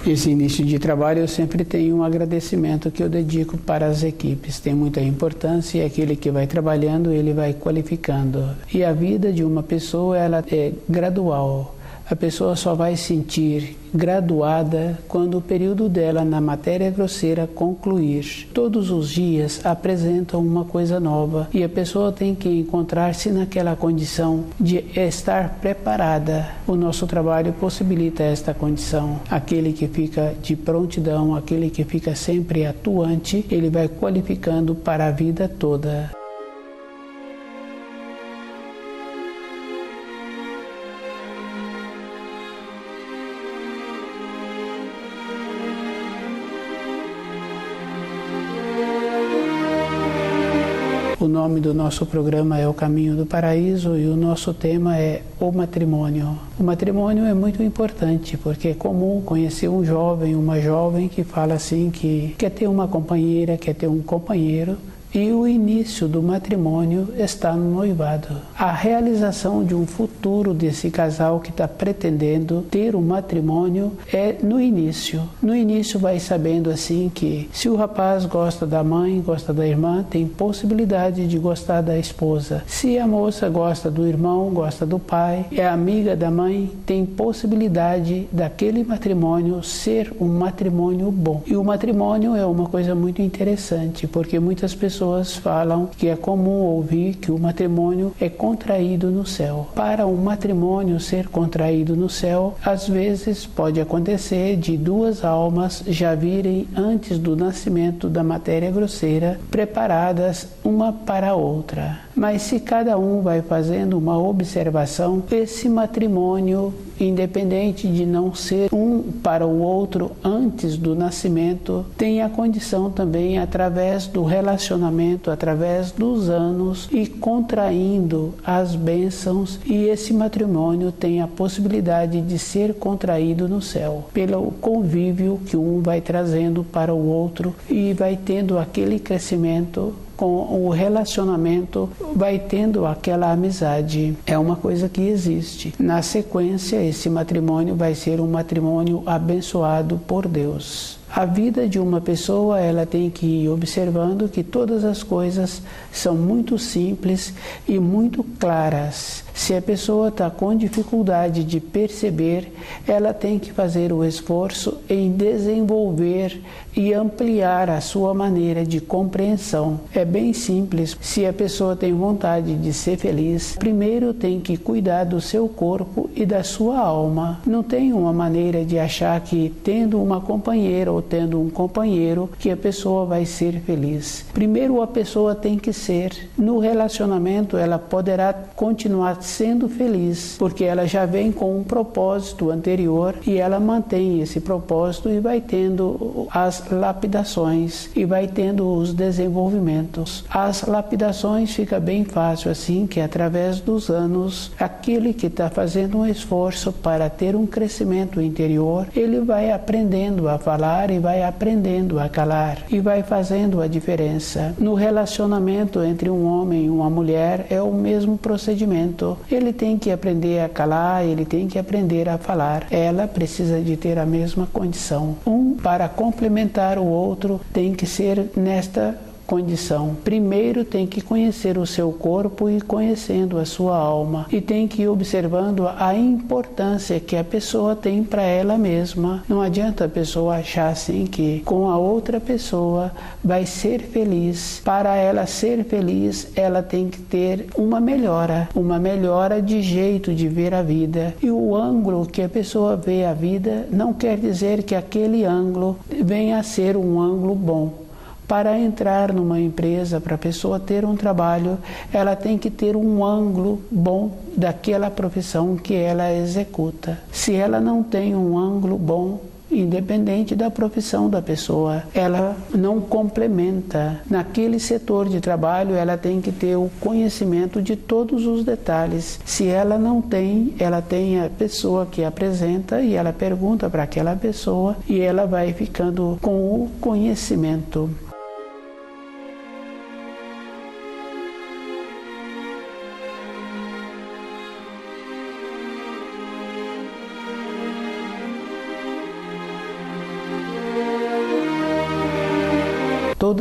Esse início de trabalho eu sempre tenho um agradecimento que eu dedico para as equipes. Tem muita importância e aquele que vai trabalhando, ele vai qualificando. E a vida de uma pessoa, ela é gradual. A pessoa só vai sentir graduada quando o período dela na matéria grosseira concluir. Todos os dias apresentam uma coisa nova e a pessoa tem que encontrar-se naquela condição de estar preparada. O nosso trabalho possibilita esta condição. Aquele que fica de prontidão, aquele que fica sempre atuante, ele vai qualificando para a vida toda. O nome do nosso programa é O Caminho do Paraíso e o nosso tema é o matrimônio. O matrimônio é muito importante porque é comum conhecer um jovem, uma jovem que fala assim que quer ter uma companheira, quer ter um companheiro. E o início do matrimônio está no noivado. A realização de um futuro desse casal que está pretendendo ter um matrimônio é no início. No início vai sabendo assim que se o rapaz gosta da mãe, gosta da irmã, tem possibilidade de gostar da esposa. Se a moça gosta do irmão, gosta do pai, é amiga da mãe, tem possibilidade daquele matrimônio ser um matrimônio bom. E o matrimônio é uma coisa muito interessante, porque muitas pessoas falam que é comum ouvir que o matrimônio é contraído no céu. Para um matrimônio ser contraído no céu, às vezes pode acontecer de duas almas já virem antes do nascimento da matéria grosseira preparadas uma para a outra. Mas se cada um vai fazendo uma observação, esse matrimônio, independente de não ser um para o outro antes do nascimento, tem a condição também, através do relacionamento, através dos anos e contraindo as bênçãos, e esse matrimônio tem a possibilidade de ser contraído no céu, pelo convívio que um vai trazendo para o outro e vai tendo aquele crescimento. Com o relacionamento vai tendo aquela amizade. É uma coisa que existe. Na sequência, esse matrimônio vai ser um matrimônio abençoado por Deus. A vida de uma pessoa, ela tem que ir observando que todas as coisas são muito simples e muito claras. Se a pessoa está com dificuldade de perceber, ela tem que fazer o esforço em desenvolver e ampliar a sua maneira de compreensão. É bem simples. Se a pessoa tem vontade de ser feliz, primeiro tem que cuidar do seu corpo e da sua alma. Não tem uma maneira de achar que tendo uma companheira ou tendo um companheiro que a pessoa vai ser feliz. Primeiro a pessoa tem que ser. No relacionamento ela poderá continuar sendo feliz, porque ela já vem com um propósito anterior e ela mantém esse propósito e vai tendo as lapidações e vai tendo os desenvolvimentos. As lapidações fica bem fácil assim, que através dos anos, aquele que está fazendo um esforço para ter um crescimento interior, ele vai aprendendo a falar e vai aprendendo a calar e vai fazendo a diferença. No relacionamento entre um homem e uma mulher é o mesmo procedimento. Ele tem que aprender a calar, ele tem que aprender a falar. Ela precisa de ter a mesma condição. Um para complementar o outro tem que ser nesta condição. Primeiro tem que conhecer o seu corpo e conhecendo a sua alma. E tem que ir observando a importância que a pessoa tem para ela mesma. Não adianta a pessoa achar assim que com a outra pessoa vai ser feliz. Para ela ser feliz, ela tem que ter uma melhora de jeito de ver a vida. E o ângulo que a pessoa vê a vida não quer dizer que aquele ângulo venha a ser um ângulo bom. Para entrar numa empresa, para a pessoa ter um trabalho, ela tem que ter um ângulo bom daquela profissão que ela executa. Se ela não tem um ângulo bom, independente da profissão da pessoa, ela não complementa. Naquele setor de trabalho, ela tem que ter o conhecimento de todos os detalhes. Se ela não tem, ela tem a pessoa que apresenta e ela pergunta para aquela pessoa e ela vai ficando com o conhecimento.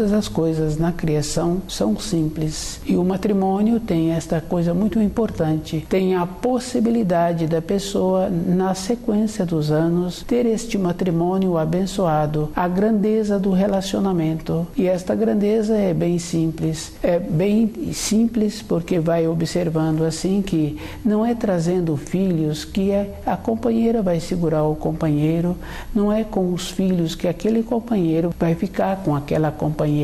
todas as coisas na criação são simples. E o matrimônio tem esta coisa muito importante, tem a possibilidade da pessoa, na sequência dos anos, ter este matrimônio abençoado, a grandeza do relacionamento. E esta grandeza é bem simples porque vai observando assim que não é trazendo filhos que a companheira vai segurar o companheiro, não é com os filhos que aquele companheiro vai ficar com aquela companheira.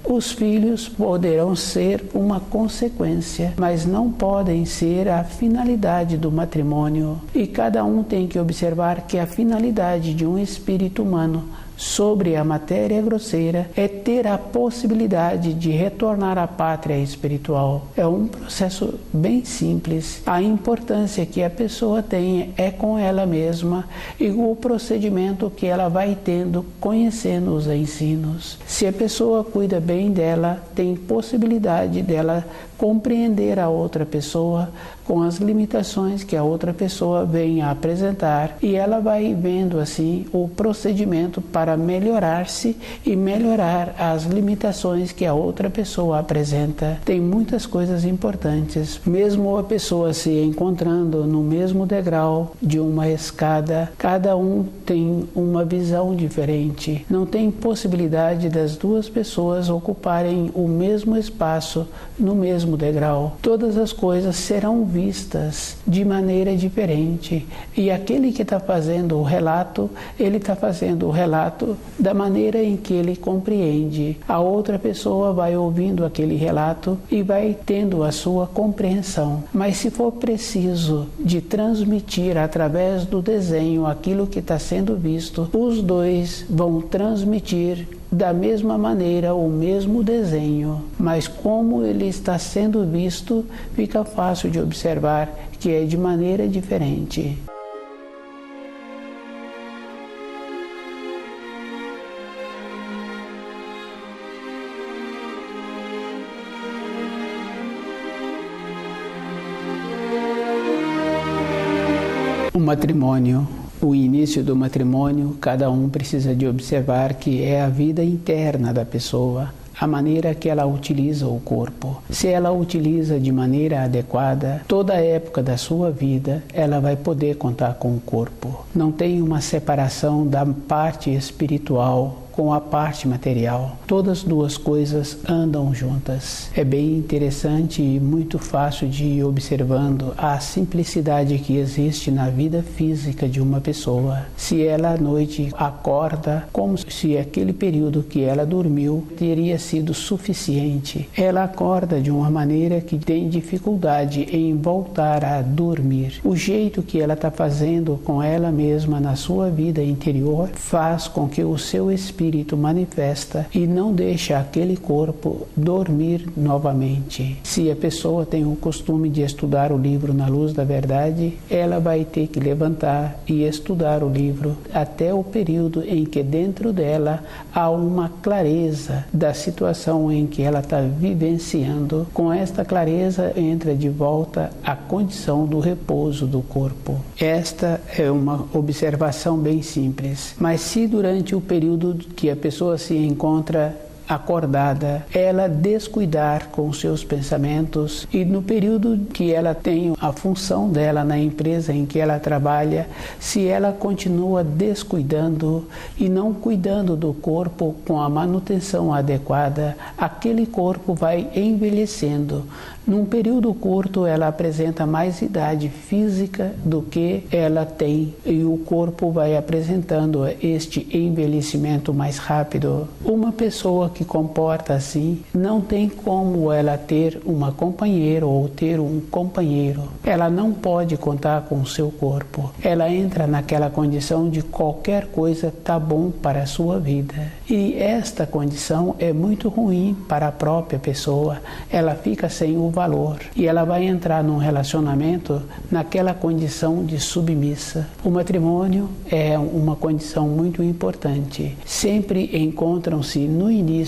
Os filhos poderão ser uma consequência, mas não podem ser a finalidade do matrimônio. E cada um tem que observar que a finalidade de um espírito humano sobre a matéria grosseira é ter a possibilidade de retornar à pátria espiritual. É um processo bem simples. A importância que a pessoa tem é com ela mesma e o procedimento que ela vai tendo conhecendo os ensinos. Se a pessoa cuida bem dela, tem possibilidade dela compreender a outra pessoa com as limitações que a outra pessoa vem a apresentar, e ela vai vendo assim o procedimento para melhorar-se e melhorar as limitações que a outra pessoa apresenta. Tem muitas coisas importantes. Mesmo a pessoa se encontrando no mesmo degrau de uma escada, cada um tem uma visão diferente. Não tem possibilidade das duas pessoas ocuparem o mesmo espaço no mesmo degrau. Todas as coisas serão vistas de maneira diferente, e aquele que está fazendo o relato, ele está fazendo o relato da maneira em que ele compreende. A outra pessoa vai ouvindo aquele relato e vai tendo a sua compreensão. Mas se for preciso de transmitir através do desenho aquilo que está sendo visto, os dois vão transmitir da mesma maneira o mesmo desenho, mas como ele está sendo visto, fica fácil de observar que é de maneira diferente. O matrimônio. O início do matrimônio, cada um precisa de observar que é a vida interna da pessoa, a maneira que ela utiliza o corpo. Se ela utiliza de maneira adequada, toda a época da sua vida, ela vai poder contar com o corpo. Não tem uma separação da parte espiritual com a parte material. Todas as duas coisas andam juntas. É bem interessante e muito fácil de ir observando a simplicidade que existe na vida física de uma pessoa. Se ela à noite acorda como se aquele período que ela dormiu teria sido suficiente, ela acorda de uma maneira que tem dificuldade em voltar a dormir. O jeito que ela está fazendo com ela mesma na sua vida interior faz com que o seu espírito manifesta e não deixa aquele corpo dormir novamente. Se a pessoa tem o costume de estudar o livro Na Luz da Verdade, ela vai ter que levantar e estudar o livro até o período em que dentro dela há uma clareza da situação em que ela está vivenciando. Com esta clareza entra de volta a condição do repouso do corpo. Esta é uma observação bem simples, mas se durante o período que a pessoa se encontra acordada, ela descuidar com os seus pensamentos, e no período que ela tem a função dela na empresa em que ela trabalha, se ela continua descuidando e não cuidando do corpo com a manutenção adequada, aquele corpo vai envelhecendo. Num período curto, ela apresenta mais idade física do que ela tem, e o corpo vai apresentando este envelhecimento mais rápido. Uma pessoa que comporta assim, não tem como ela ter uma companheira ou ter um companheiro. Ela não pode contar com o seu corpo. Ela entra naquela condição de qualquer coisa tá bom para a sua vida. E esta condição é muito ruim para a própria pessoa. Ela fica sem o valor e ela vai entrar num relacionamento naquela condição de submissa. O matrimônio é uma condição muito importante. Sempre encontram-se no início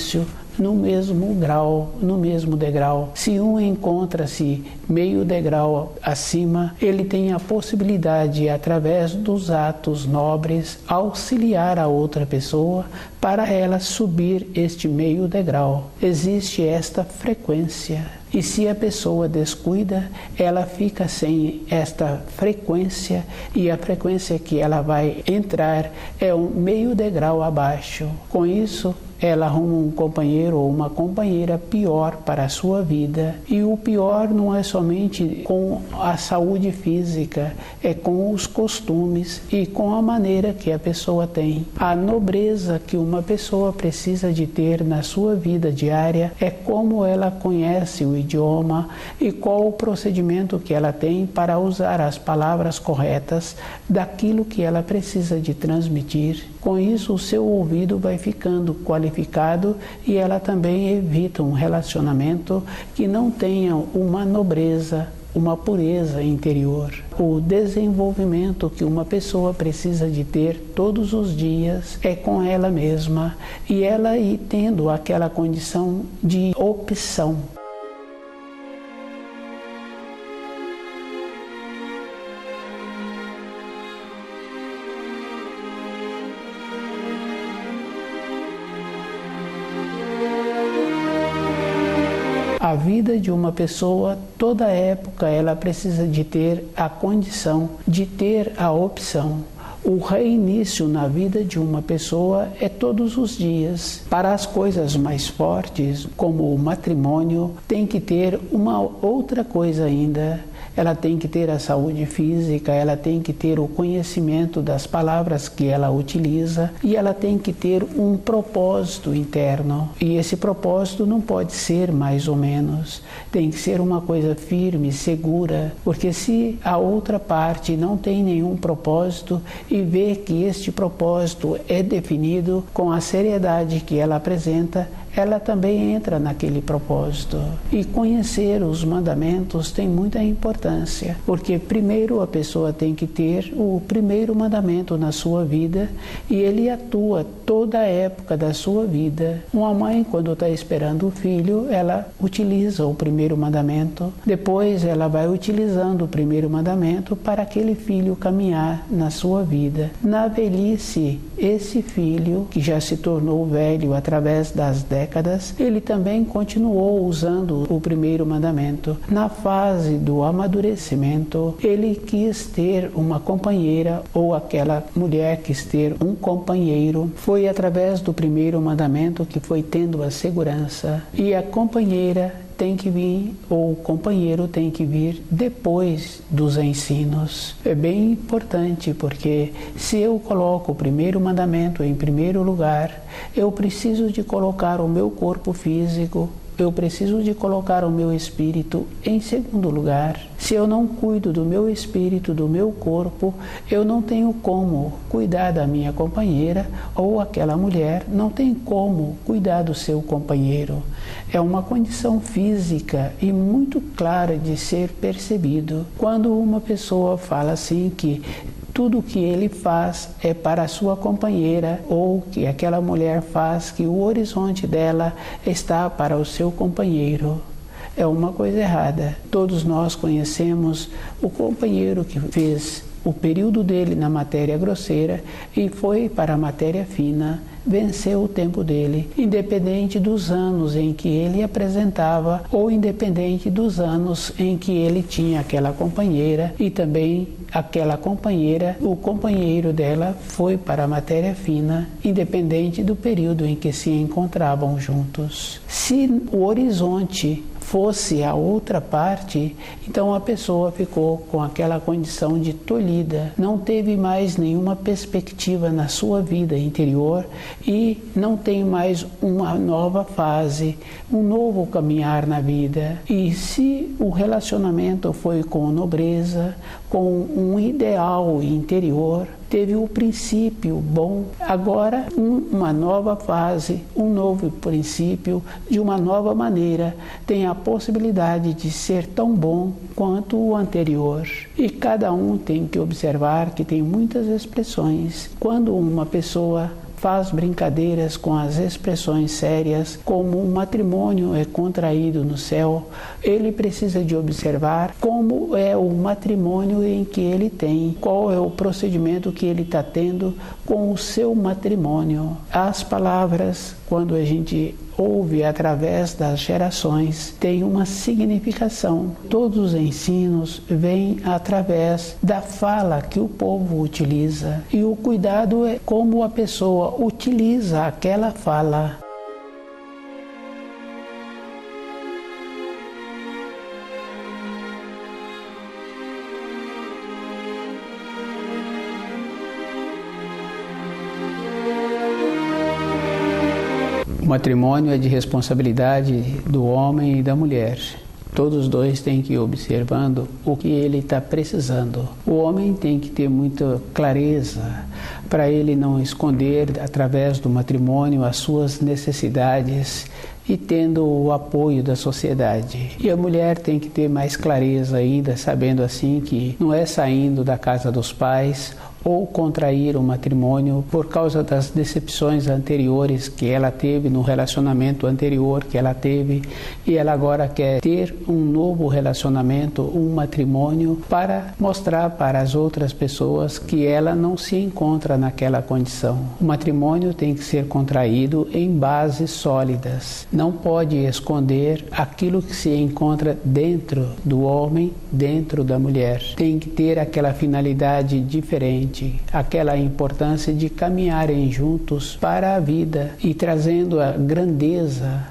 no mesmo grau, no mesmo degrau. Se um encontra-se meio degrau acima, ele tem a possibilidade, através dos atos nobres, auxiliar a outra pessoa para ela subir este meio degrau. Existe esta frequência. E se a pessoa descuida, ela fica sem esta frequência, e a frequência que ela vai entrar é um meio degrau abaixo. Com isso, ela arruma um companheiro ou uma companheira pior para a sua vida. E o pior não é somente com a saúde física, é com os costumes e com a maneira que a pessoa tem. A nobreza que uma pessoa precisa de ter na sua vida diária é como ela conhece o idioma e qual o procedimento que ela tem para usar as palavras corretas daquilo que ela precisa de transmitir. Com isso, o seu ouvido vai ficando qualificado e ela também evita um relacionamento que não tenha uma nobreza, uma pureza interior. O desenvolvimento que uma pessoa precisa de ter todos os dias é com ela mesma, e ela ir tendo aquela condição de opção. A vida de uma pessoa, toda época, ela precisa de ter a condição, de ter a opção. O reinício na vida de uma pessoa é todos os dias. Para as coisas mais fortes, como o matrimônio, tem que ter uma outra coisa ainda. Ela tem que ter a saúde física, ela tem que ter o conhecimento das palavras que ela utiliza, e ela tem que ter um propósito interno. E esse propósito não pode ser mais ou menos, tem que ser uma coisa firme, segura, porque se a outra parte não tem nenhum propósito e vê que este propósito é definido com a seriedade que ela apresenta, ela também entra naquele propósito. E conhecer os mandamentos tem muita importância, porque primeiro a pessoa tem que ter o primeiro mandamento na sua vida, e ele atua toda a época da sua vida. Uma mãe, quando está esperando o filho, ela utiliza o primeiro mandamento, depois ela vai utilizando o primeiro mandamento para aquele filho caminhar na sua vida. Na velhice, esse filho, que já se tornou velho através das décadas, ele também continuou usando o primeiro mandamento. Na fase do amadurecimento, ele quis ter uma companheira, ou aquela mulher quis ter um companheiro. Foi através do primeiro mandamento que foi tendo a segurança, e a companheira tem que vir, ou o companheiro tem que vir depois dos ensinos. É bem importante, porque se eu coloco o primeiro mandamento em primeiro lugar, eu preciso de colocar o meu corpo físico, eu preciso de colocar o meu espírito em segundo lugar. Se eu não cuido do meu espírito, do meu corpo, eu não tenho como cuidar da minha companheira, ou aquela mulher não tem como cuidar do seu companheiro. É uma condição física e muito clara de ser percebido. Quando uma pessoa fala assim que tudo que ele faz é para a sua companheira, ou que aquela mulher faz que o horizonte dela está para o seu companheiro, é uma coisa errada. Todos nós conhecemos o companheiro que fez o período dele na matéria grosseira e foi para a matéria fina, venceu o tempo dele, independente dos anos em que ele apresentava, ou independente dos anos em que ele tinha aquela companheira, e também aquela companheira, o companheiro dela foi para a matéria fina, independente do período em que se encontravam juntos. Se o horizonte fosse a outra parte, então a pessoa ficou com aquela condição de tolhida, não teve mais nenhuma perspectiva na sua vida interior e não tem mais uma nova fase, um novo caminhar na vida. E se o relacionamento foi com nobreza, com um ideal interior, teve o princípio bom, agora uma nova fase, um novo princípio, de uma nova maneira, tem a possibilidade de ser tão bom quanto o anterior. E cada um tem que observar que tem muitas expressões. Quando uma pessoa faz brincadeiras com as expressões sérias, como um matrimônio é contraído no céu, ele precisa de observar como é o matrimônio em que ele tem, qual é o procedimento que ele está tendo com o seu matrimônio. As palavras, quando a gente ouve através das gerações, tem uma significação. Todos os ensinos vêm através da fala que o povo utiliza, e o cuidado é como a pessoa utiliza aquela fala. O matrimônio é de responsabilidade do homem e da mulher. Todos os dois têm que ir observando o que ele está precisando. O homem tem que ter muita clareza para ele não esconder através do matrimônio as suas necessidades e tendo o apoio da sociedade. E a mulher tem que ter mais clareza ainda, sabendo assim que não é saindo da casa dos pais ou contrair um matrimônio por causa das decepções anteriores que ela teve no relacionamento anterior que ela teve, e ela agora quer ter um novo relacionamento, um matrimônio, para mostrar para as outras pessoas que ela não se encontra naquela condição. O matrimônio tem que ser contraído em bases sólidas. Não pode esconder aquilo que se encontra dentro do homem, dentro da mulher. Tem que ter aquela finalidade diferente, aquela importância de caminharem juntos para a vida e trazendo a grandeza.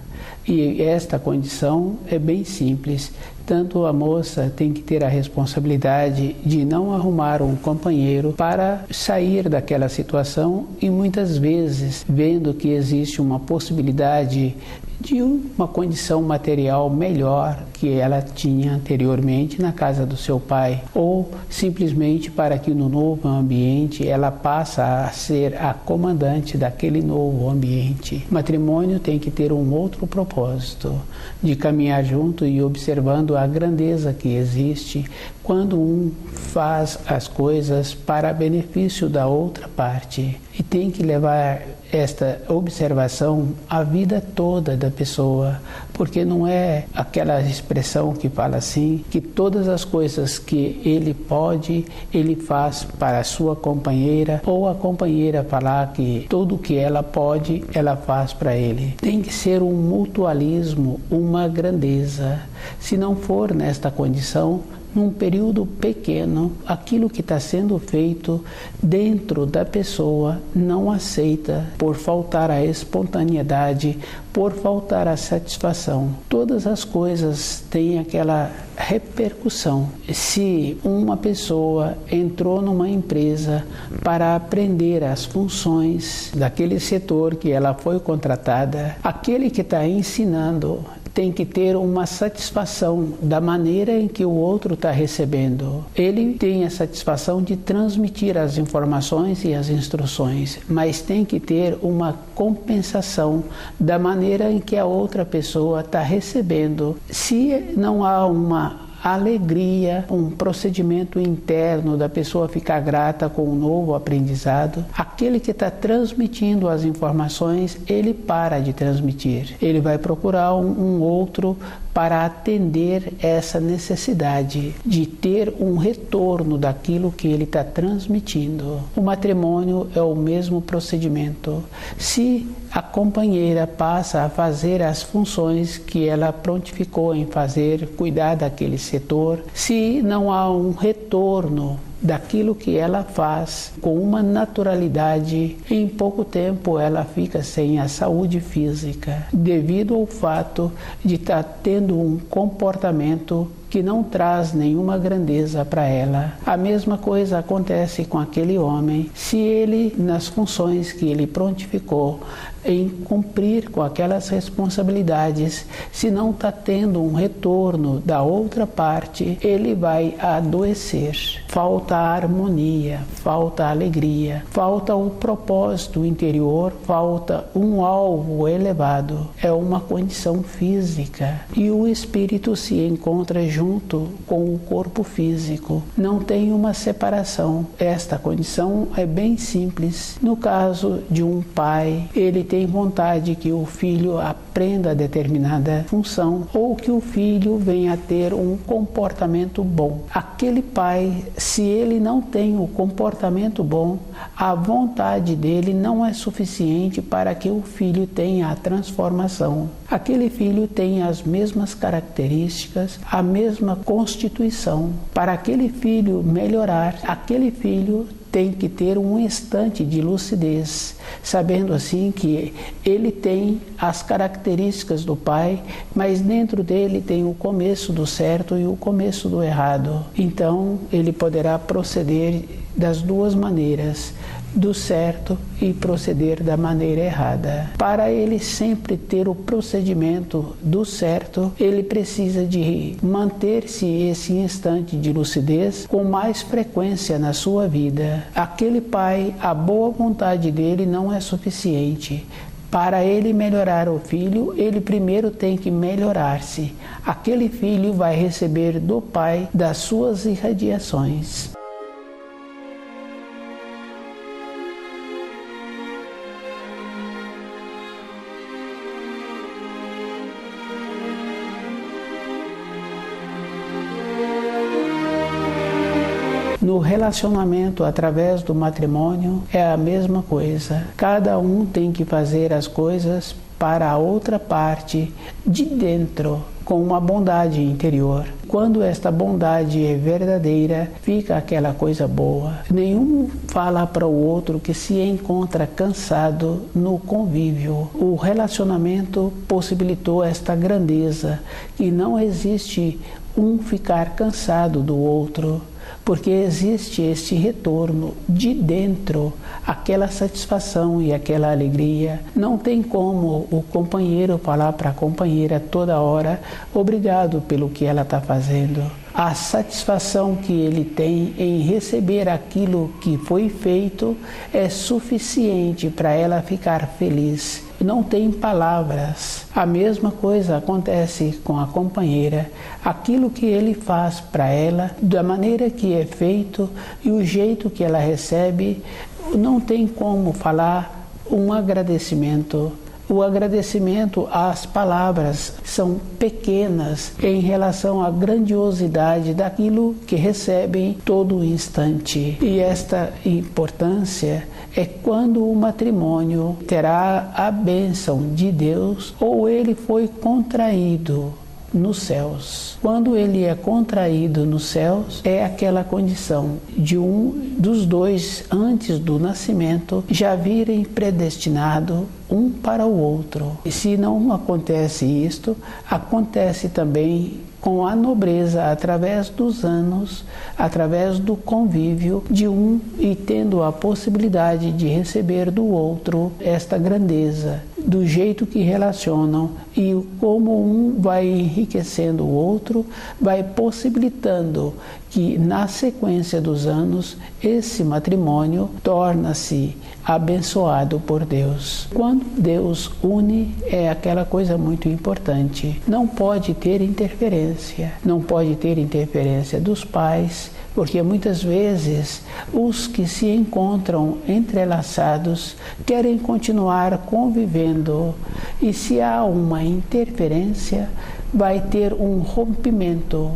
E esta condição é bem simples. Tanto a moça tem que ter a responsabilidade de não arrumar um companheiro para sair daquela situação, e muitas vezes, vendo que existe uma possibilidade de uma condição material melhor que ela tinha anteriormente na casa do seu pai, ou simplesmente para que no novo ambiente ela passa a ser a comandante daquele novo ambiente. O matrimônio tem que ter um outro propósito, de caminhar junto e observando a grandeza que existe quando um faz as coisas para benefício da outra parte. E tem que levar esta observação a vida toda da pessoa, porque não é aquela expressão que fala assim, que todas as coisas que ele pode, ele faz para a sua companheira, ou a companheira falar que tudo que ela pode, ela faz para ele. Tem que ser um mutualismo, uma grandeza. Se não for nesta condição, num período pequeno, aquilo que está sendo feito dentro da pessoa não aceita, por faltar a espontaneidade, por faltar a satisfação. Todas as coisas têm aquela repercussão. Se uma pessoa entrou numa empresa para aprender as funções daquele setor que ela foi contratada, aquele que está ensinando tem que ter uma satisfação da maneira em que o outro está recebendo. Ele tem a satisfação de transmitir as informações e as instruções, mas tem que ter uma compensação da maneira em que a outra pessoa está recebendo. Se não há uma alegria, um procedimento interno da pessoa ficar grata com o novo aprendizado, aquele que está transmitindo as informações, ele para de transmitir. Ele vai procurar um outro para atender essa necessidade de ter um retorno daquilo que ele está transmitindo. O matrimônio é o mesmo procedimento. Se a companheira passa a fazer as funções que ela prontificou em fazer, cuidar daquele setor, se não há um retorno daquilo que ela faz com uma naturalidade, em pouco tempo ela fica sem a saúde física, devido ao fato de estar tendo um comportamento que não traz nenhuma grandeza para ela. A mesma coisa acontece com aquele homem, se ele, nas funções que ele prontificou, em cumprir com aquelas responsabilidades, se não está tendo um retorno da outra parte, ele vai adoecer. Falta a harmonia, falta a alegria, falta o propósito interior, falta um alvo elevado. É uma condição física e o espírito se encontra junto junto com o corpo físico. Não tem uma separação. Esta condição é bem simples. No caso de um pai, ele tem vontade que o filho aprenda determinada função ou que o filho venha a ter um comportamento bom. Aquele pai, se ele não tem o comportamento bom, a vontade dele não é suficiente para que o filho tenha a transformação. Aquele filho tem as mesmas características, a mesma constituição. Para aquele filho melhorar, aquele filho tem que ter um instante de lucidez, sabendo assim que ele tem as características do pai, mas dentro dele tem o começo do certo e o começo do errado. Então ele poderá proceder das duas maneiras, do certo e proceder da maneira errada. Para ele sempre ter o procedimento do certo, ele precisa de manter-se esse instante de lucidez com mais frequência na sua vida. Aquele pai, a boa vontade dele não é suficiente. Para ele melhorar o filho, ele primeiro tem que melhorar-se. Aquele filho vai receber do pai das suas irradiações. No relacionamento através do matrimônio é a mesma coisa. Cada um tem que fazer as coisas para a outra parte de dentro, com uma bondade interior. Quando esta bondade é verdadeira, fica aquela coisa boa. Nenhum fala para o outro que se encontra cansado no convívio. O relacionamento possibilitou esta grandeza, que não existe um ficar cansado do outro, porque existe este retorno de dentro, aquela satisfação e aquela alegria. Não tem como o companheiro falar para a companheira toda hora, obrigado pelo que ela está fazendo. A satisfação que ele tem em receber aquilo que foi feito é suficiente para ela ficar feliz. Não tem palavras. A mesma coisa acontece com a companheira. Aquilo que ele faz para ela, da maneira que é feito e o jeito que ela recebe, não tem como falar um agradecimento. O agradecimento às palavras são pequenas em relação à grandiosidade daquilo que recebem todo instante. E esta importância é quando o matrimônio terá a bênção de Deus ou ele foi contraído nos céus. Quando ele é contraído nos céus, é aquela condição de um dos dois, antes do nascimento, já virem predestinado um para o outro. E se não acontece isto, acontece também com a nobreza através dos anos, através do convívio de um e tendo a possibilidade de receber do outro esta grandeza, do jeito que relacionam e como um vai enriquecendo o outro, vai possibilitando que na sequência dos anos esse matrimônio torna-se abençoado por Deus. Quando Deus une, é aquela coisa muito importante. Não pode ter interferência. Não pode ter interferência dos pais, porque muitas vezes os que se encontram entrelaçados querem continuar convivendo e se há uma interferência, vai ter um rompimento.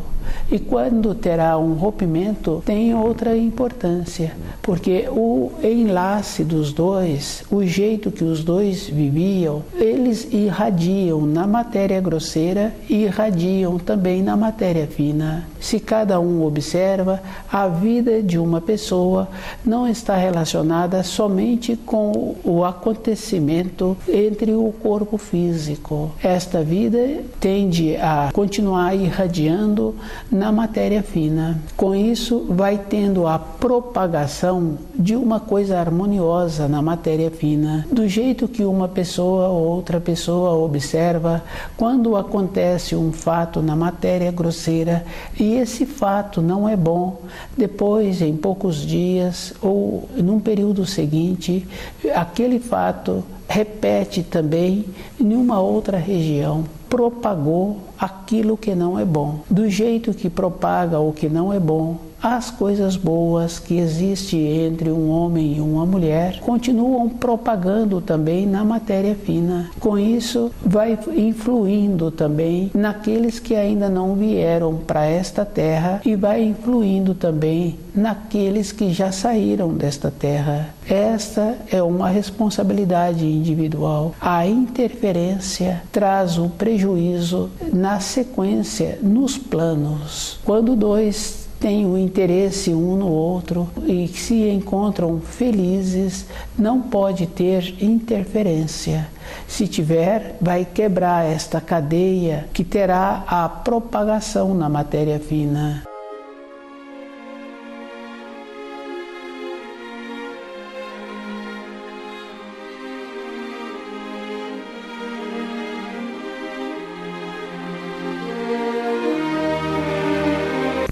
E quando terá um rompimento, tem outra importância, porque o enlace dos dois, o jeito que os dois viviam, eles irradiam na matéria grosseira e irradiam também na matéria fina. Se cada um observa, a vida de uma pessoa não está relacionada somente com o acontecimento entre o corpo físico. Esta vida tende a continuar irradiando na matéria fina. Com isso, vai tendo a propagação de uma coisa harmoniosa na matéria fina. Do jeito que uma pessoa ou outra pessoa observa, quando acontece um fato na matéria grosseira e esse fato não é bom, depois, em poucos dias ou num período seguinte, aquele fato repete também em uma outra região, propagou aquilo que não é bom. Do jeito que propaga o que não é bom, as coisas boas que existem entre um homem e uma mulher continuam propagando também na matéria fina. Com isso, vai influindo também naqueles que ainda não vieram para esta terra e vai influindo também naqueles que já saíram desta terra. Esta é uma responsabilidade individual. A interferência traz um prejuízo na sequência, nos planos. Quando dois têm um interesse um no outro e se encontram felizes, não pode ter interferência. Se tiver, vai quebrar esta cadeia que terá a propagação na matéria fina.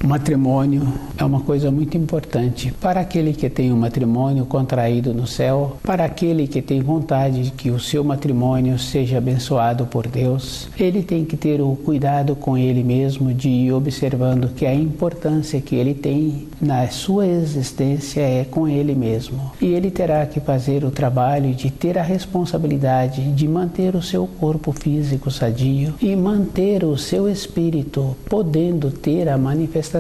O matrimônio é uma coisa muito importante para aquele que tem um matrimônio contraído no céu, para aquele que tem vontade de que o seu matrimônio seja abençoado por Deus. Ele tem que ter o cuidado com ele mesmo de ir observando que a importância que ele tem na sua existência é com ele mesmo. E ele terá que fazer o trabalho de ter a responsabilidade de manter o seu corpo físico sadio e manter o seu espírito podendo ter a manifestação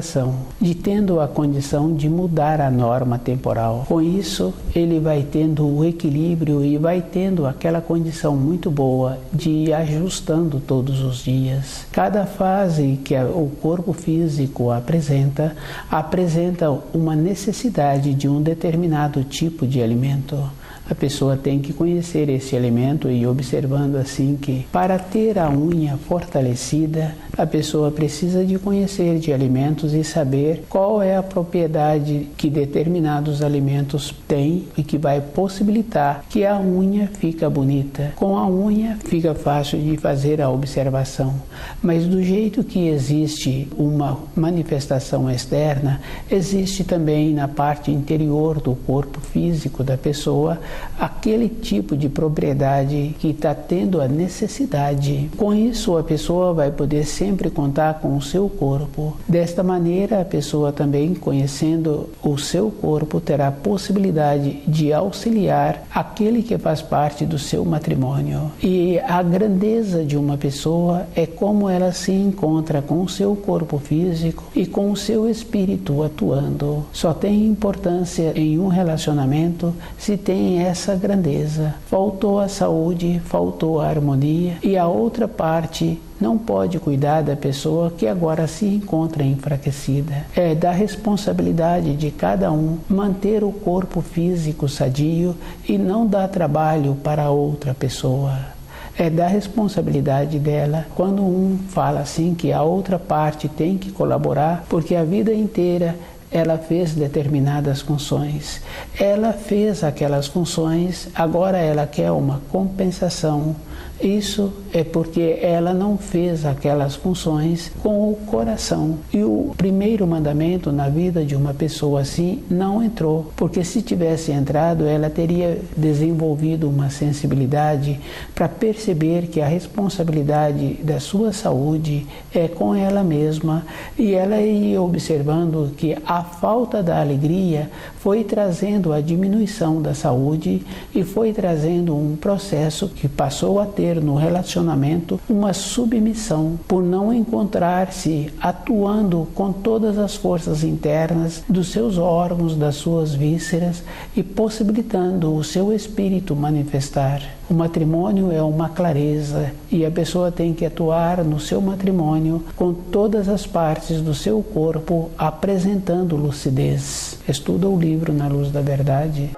de tendo a condição de mudar a norma temporal. Com isso, ele vai tendo o equilíbrio e vai tendo aquela condição muito boa de ir ajustando todos os dias. Cada fase que o corpo físico apresenta uma necessidade de um determinado tipo de alimento. A pessoa tem que conhecer esse alimento e observando assim que para ter a unha fortalecida, a pessoa precisa de conhecer de alimentos e saber qual é a propriedade que determinados alimentos têm e que vai possibilitar que a unha fica bonita. Com a unha fica fácil de fazer a observação, mas do jeito que existe uma manifestação externa, existe também na parte interior do corpo físico da pessoa aquele tipo de propriedade que está tendo a necessidade. Com isso, a pessoa vai poder sempre contar com o seu corpo. Desta maneira, a pessoa também, conhecendo o seu corpo, terá a possibilidade de auxiliar aquele que faz parte do seu matrimônio. E a grandeza de uma pessoa é como ela se encontra com o seu corpo físico e com o seu espírito atuando. Só tem importância em um relacionamento se tem essa grandeza. Faltou a saúde, faltou a harmonia e a outra parte não pode cuidar da pessoa que agora se encontra enfraquecida. É da responsabilidade de cada um manter o corpo físico sadio e não dar trabalho para outra pessoa. É da responsabilidade dela quando um fala assim que a outra parte tem que colaborar, porque a vida inteira ela fez determinadas funções. Ela fez aquelas funções, agora ela quer uma compensação. Isso é porque ela não fez aquelas funções com o coração. E o primeiro mandamento na vida de uma pessoa assim não entrou, porque se tivesse entrado, ela teria desenvolvido uma sensibilidade para perceber que a responsabilidade da sua saúde é com ela mesma, e ela ia observando que a falta da alegria foi trazendo a diminuição da saúde e foi trazendo um processo que passou a ter no relacionamento uma submissão por não encontrar-se atuando com todas as forças internas dos seus órgãos, das suas vísceras e possibilitando o seu espírito manifestar. O matrimônio é uma clareza e a pessoa tem que atuar no seu matrimônio com todas as partes do seu corpo apresentando lucidez. Estuda o livro Na Luz da Verdade.